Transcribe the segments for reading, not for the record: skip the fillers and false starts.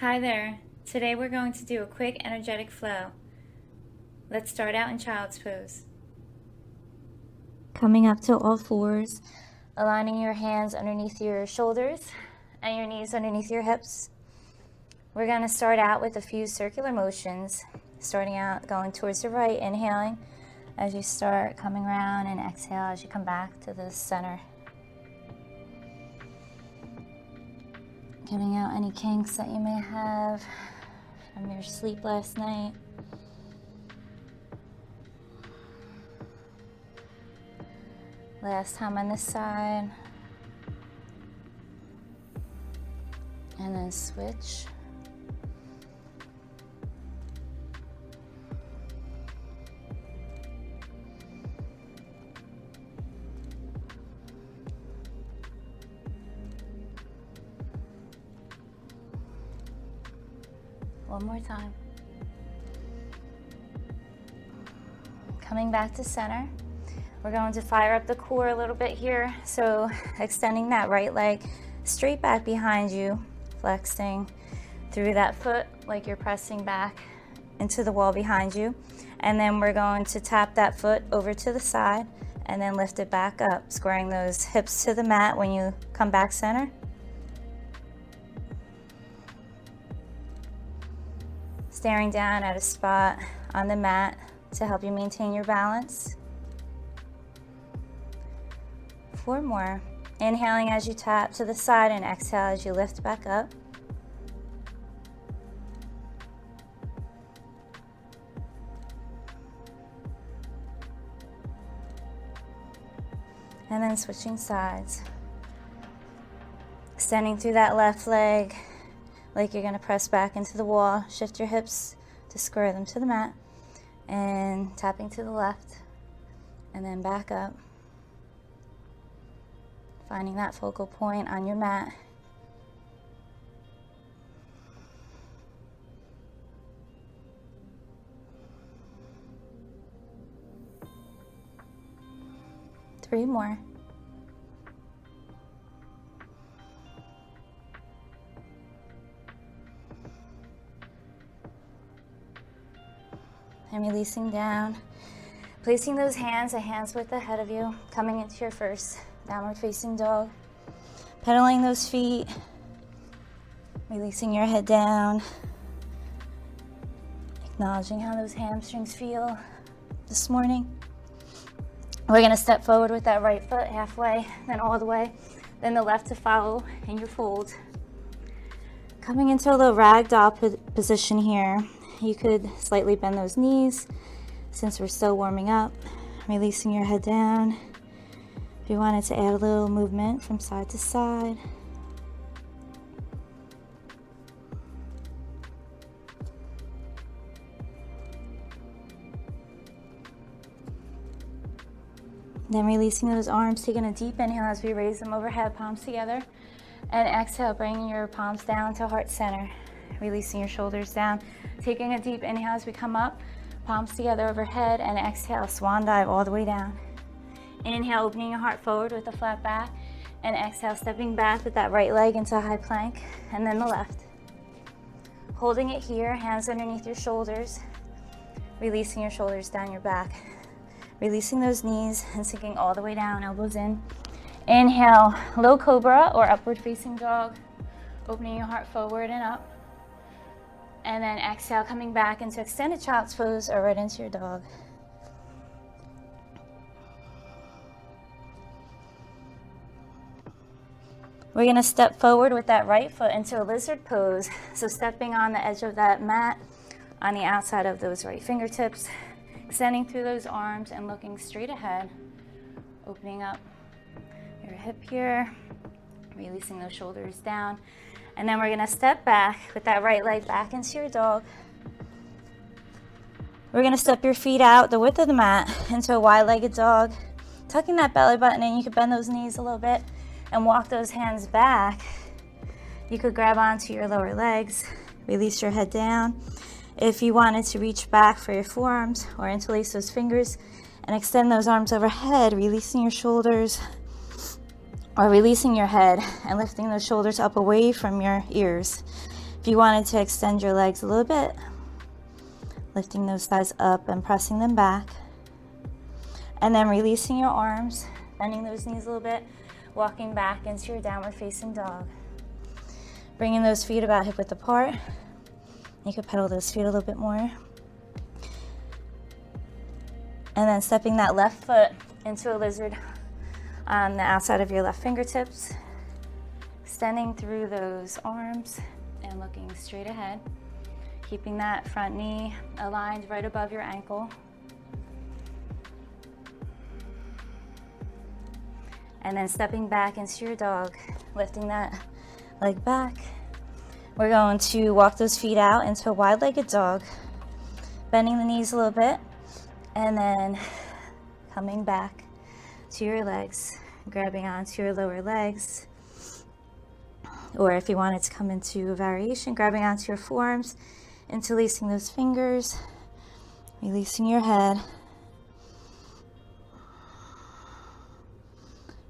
Hi there. Today we're going to do a quick energetic flow. Let's start out in child's pose. Coming up to all fours, aligning your hands underneath your shoulders and your knees underneath your hips. We're going to start out with a few circular motions, starting out going towards the right, inhaling as you start coming around, and exhale as you come back to the center. Getting out any kinks that you may have from your sleep last night. Last time on this side. And then switch. One more time. Coming back to center. We're going to fire up the core a little bit here. So extending that right leg straight back behind you, flexing through that foot like you're pressing back into the wall behind you. And then we're going to tap that foot over to the side and then lift it back up, squaring those hips to the mat when you come back center. Staring down at a spot on the mat to help you maintain your balance. 4 more. Inhaling as you tap to the side and exhale as you lift back up. And then switching sides. Extending through that left leg like you're going to press back into the wall. Shift your hips to square them to the mat. And tapping to the left. And then back up. Finding that focal point on your mat. Three more. And releasing down. Placing those hands, a hand's width ahead of you, coming into your first downward facing dog. Pedaling those feet, releasing your head down. Acknowledging how those hamstrings feel this morning. We're gonna step forward with that right foot halfway, then all the way, then the left to follow in your fold. Coming into a little ragdoll position here. You could slightly bend those knees since we're still warming up. Releasing your head down. If you wanted to add a little movement from side to side. Then releasing those arms, taking a deep inhale as we raise them overhead, palms together. And exhale, bringing your palms down to heart center. Releasing your shoulders down. Taking a deep inhale as we come up, palms together overhead, and exhale, swan dive all the way down. Inhale, opening your heart forward with a flat back, and exhale, stepping back with that right leg into a high plank, and then the left. Holding it here, hands underneath your shoulders, releasing your shoulders down your back. Releasing those knees and sinking all the way down, elbows in. Inhale, low cobra or upward facing dog, opening your heart forward and up. And then exhale, coming back into extended child's pose or right into your dog. We're gonna step forward with that right foot into a lizard pose. So stepping on the edge of that mat on the outside of those right fingertips, extending through those arms and looking straight ahead, opening up your hip here, releasing those shoulders down. And then we're gonna step back with that right leg back into your dog. We're gonna step your feet out the width of the mat into a wide-legged dog, tucking that belly button in. You could bend those knees a little bit and walk those hands back. You could grab onto your lower legs, release your head down. If you wanted to reach back for your forearms or interlace those fingers and extend those arms overhead, releasing your shoulders, or releasing your head and lifting those shoulders up away from your ears. If you wanted to extend your legs a little bit, lifting those thighs up and pressing them back. And then releasing your arms, bending those knees a little bit, walking back into your downward facing dog. Bringing those feet about hip width apart. You could pedal those feet a little bit more. And then stepping that left foot into a lizard on the outside of your left fingertips. Extending through those arms and looking straight ahead. Keeping that front knee aligned right above your ankle. And then stepping back into your dog, lifting that leg back. We're going to walk those feet out into a wide-legged dog, bending the knees a little bit, and then coming back to your legs, grabbing onto your lower legs. Or if you wanted to come into a variation, grabbing onto your forearms, interlacing those fingers, releasing your head.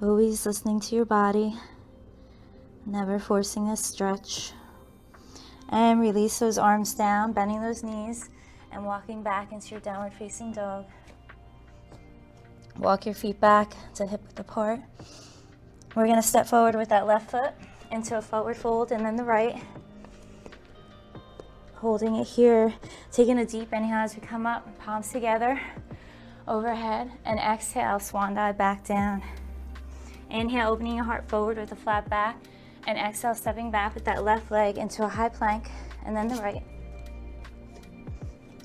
Always listening to your body, never forcing a stretch. And release those arms down, bending those knees, and walking back into your downward facing dog. Walk your feet back to hip width apart. We're gonna step forward with that left foot into a forward fold and then the right. Holding it here, taking a deep inhale as we come up, palms together, overhead, and exhale, swan dive back down. Inhale, opening your heart forward with a flat back, and exhale, stepping back with that left leg into a high plank, and then the right.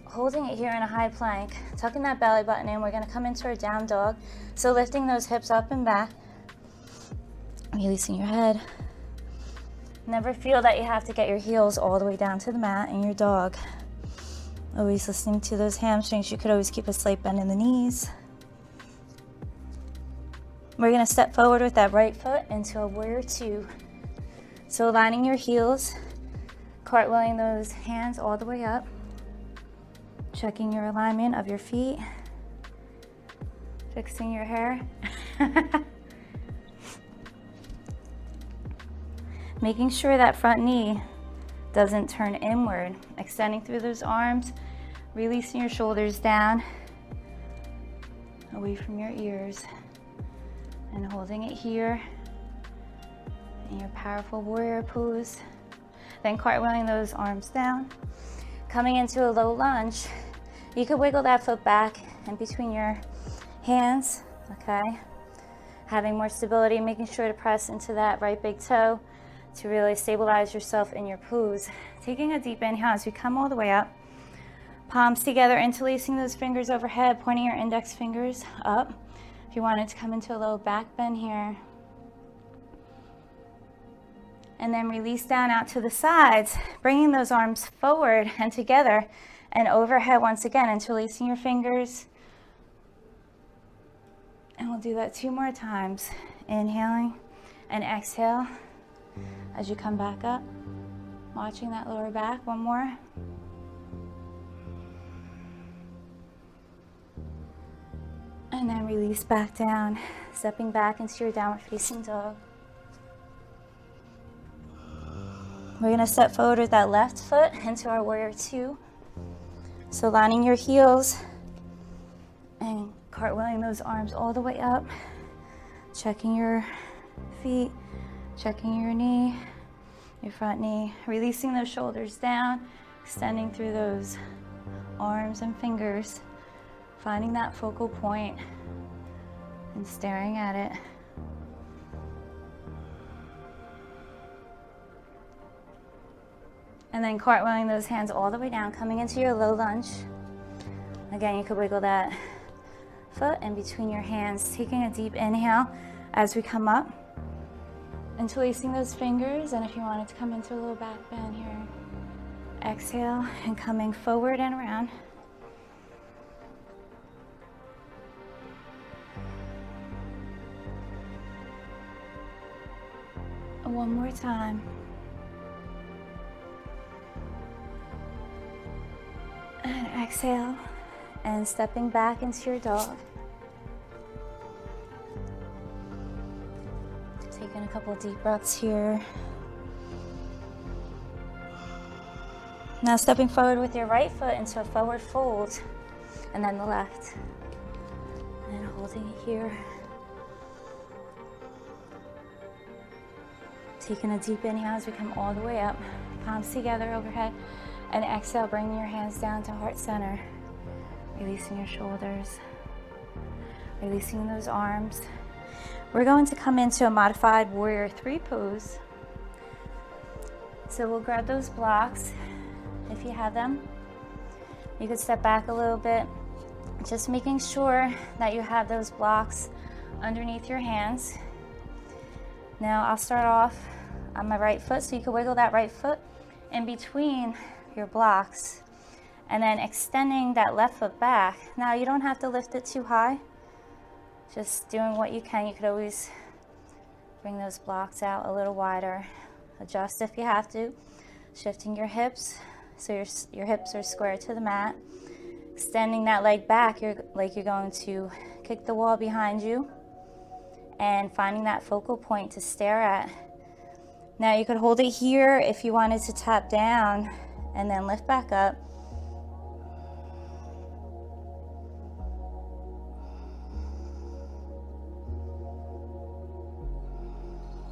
Holding it here in a high plank, tucking that belly button in, we're gonna come into our down dog. So lifting those hips up and back, releasing your head. Never feel that you have to get your heels all the way down to the mat in your dog. Always listening to those hamstrings. You could always keep a slight bend in the knees. We're gonna step forward with that right foot into a warrior two. So aligning your heels, cartwheeling those hands all the way up, checking your alignment of your feet, fixing your hair. Making sure that front knee doesn't turn inward, extending through those arms, releasing your shoulders down, away from your ears, and holding it here in your powerful warrior pose. Then cartwheeling those arms down, coming into a low lunge. You could wiggle that foot back in between your hands, okay? Having more stability, making sure to press into that right big toe to really stabilize yourself in your pose. Taking a deep inhale as we come all the way up. Palms together, interlacing those fingers overhead, pointing your index fingers up. If you wanted to come into a little back bend here. And then release down out to the sides, bringing those arms forward and together and overhead once again, interlacing your fingers. And we'll do that 2 more times. Inhaling and exhale as you come back up. Watching that lower back, 1 more. And then release back down, stepping back into your downward facing dog. We're gonna step forward with that left foot into our warrior two. So lining your heels and cartwheeling those arms all the way up, checking your feet, checking your knee, your front knee, releasing those shoulders down, extending through those arms and fingers, finding that focal point and staring at it. And then cartwheeling those hands all the way down, coming into your low lunge. Again, you could wiggle that foot in between your hands, taking a deep inhale as we come up, interlacing those fingers, and if you wanted to come into a little back bend here, exhale and coming forward and around. One more time. And exhale, and stepping back into your dog. Taking a couple deep breaths here. Now stepping forward with your right foot into a forward fold, and then the left. And holding it here. Taking a deep inhale as we come all the way up, palms together overhead, and exhale, bringing your hands down to heart center, releasing your shoulders, releasing those arms. We're going to come into a modified warrior 3 pose. So we'll grab those blocks if you have them. You could step back a little bit, just making sure that you have those blocks underneath your hands. Now I'll start off on my right foot, so you can wiggle that right foot in between your blocks and then extending that left foot back. Now you don't have to lift it too high, just doing what you can. You could always bring those blocks out a little wider, adjust if you have to, shifting your hips so your hips are square to the mat, extending that leg back like you're going to kick the wall behind you, and finding that focal point to stare at. Now you could hold it here if you wanted to tap down and then lift back up.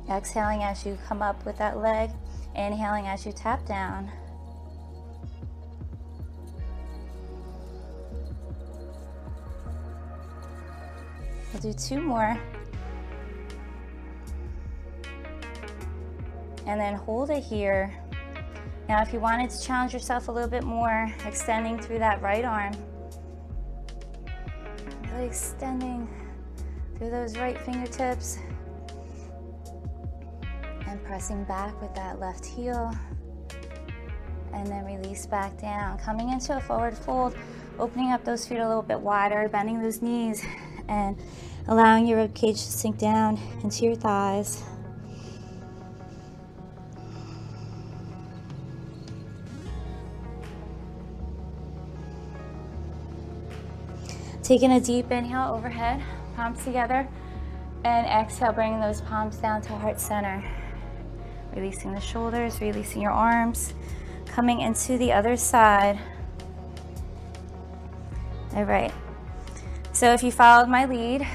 Exhaling as you come up with that leg, inhaling as you tap down. We'll do 2 more. And then hold it here. Now if you wanted to challenge yourself a little bit more, extending through that right arm, really extending through those right fingertips, and pressing back with that left heel, and then release back down, coming into a forward fold, opening up those feet a little bit wider, bending those knees, and allowing your rib cage to sink down into your thighs. Taking a deep inhale overhead, palms together, and exhale, bringing those palms down to heart center. Releasing the shoulders, releasing your arms, coming into the other side. All right, so if you followed my lead,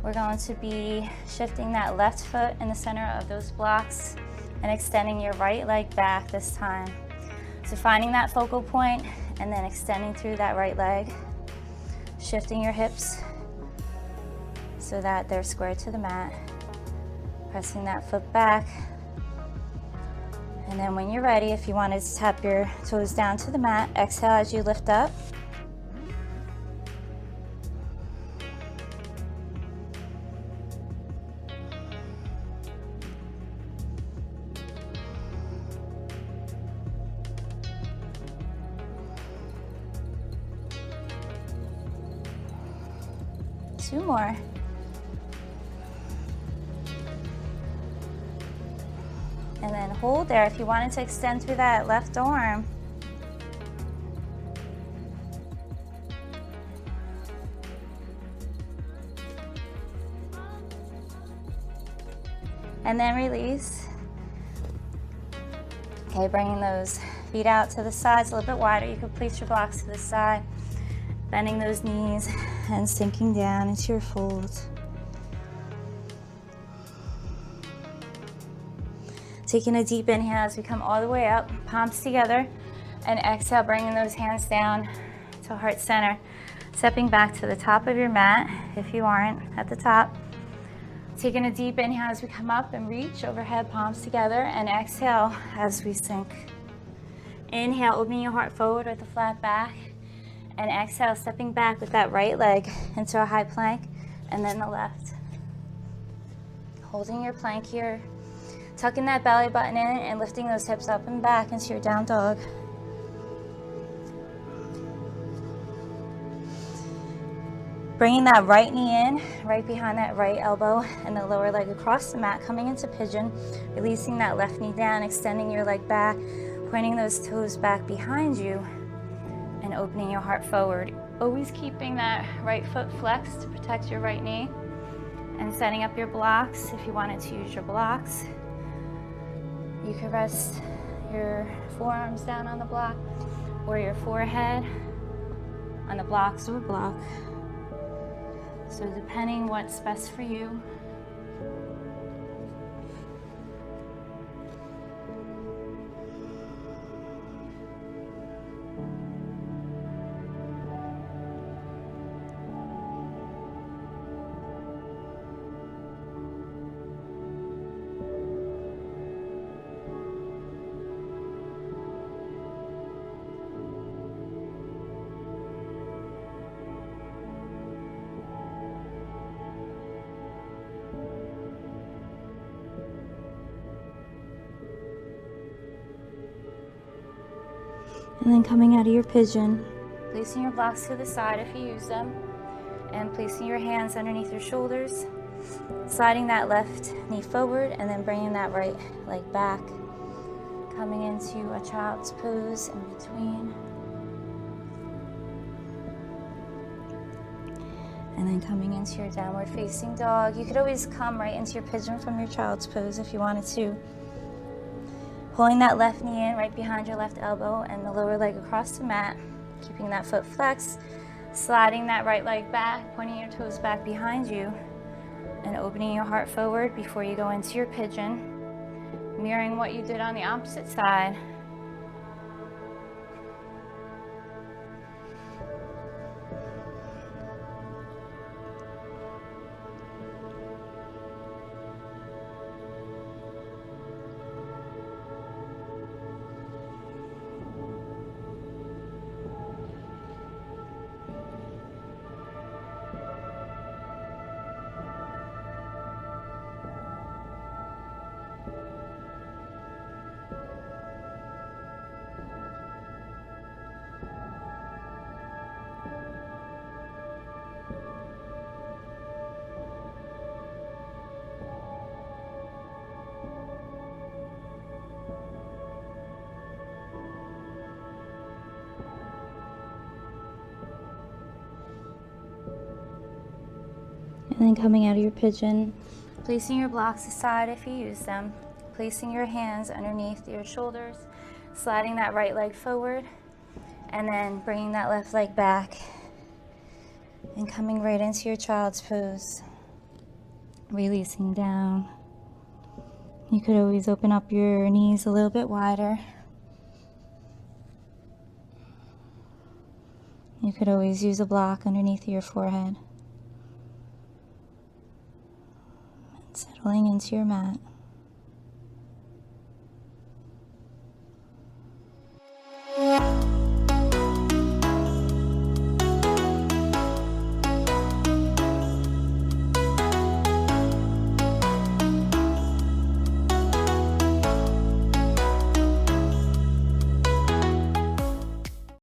we're going to be shifting that left foot in the center of those blocks and extending your right leg back this time. So finding that focal point and then extending through that right leg. Shifting your hips so that they're square to the mat. Pressing that foot back. And then when you're ready, if you wanted to tap your toes down to the mat, exhale as you lift up. Two more. And then hold there. If you wanted to extend through that left arm. And then release. Okay, bringing those feet out to the sides a little bit wider. You can place your blocks to the side, bending those knees and sinking down into your folds. Taking a deep inhale as we come all the way up, palms together, and exhale, bringing those hands down to heart center. Stepping back to the top of your mat if you aren't at the top. Taking a deep inhale as we come up and reach overhead, palms together, and exhale as we sink. Inhale, opening your heart forward with a flat back, and exhale, stepping back with that right leg into a high plank, and then the left. Holding your plank here, tucking that belly button in and lifting those hips up and back into your down dog. Bringing that right knee in, right behind that right elbow, and the lower leg across the mat, coming into pigeon, releasing that left knee down, extending your leg back, pointing those toes back behind you, and opening your heart forward. Always keeping that right foot flexed to protect your right knee, and setting up your blocks if you wanted to use your blocks. You could rest your forearms down on the block or your forehead on the blocks or block. So depending what's best for you. And then coming out of your pigeon, placing your blocks to the side if you use them, and placing your hands underneath your shoulders, sliding that left knee forward, and then bringing that right leg back, coming into a child's pose in between, and then coming into your downward facing dog. You could always come right into your pigeon from your child's pose if you wanted to. Pulling that left knee in right behind your left elbow and the lower leg across the mat, keeping that foot flexed, sliding that right leg back, pointing your toes back behind you, and opening your heart forward before you go into your pigeon, mirroring what you did on the opposite side. And then coming out of your pigeon, placing your blocks aside if you use them, placing your hands underneath your shoulders, sliding that right leg forward, and then bringing that left leg back, and coming right into your child's pose, releasing down. You could always open up your knees a little bit wider. You could always use a block underneath your forehead. Settling into your mat.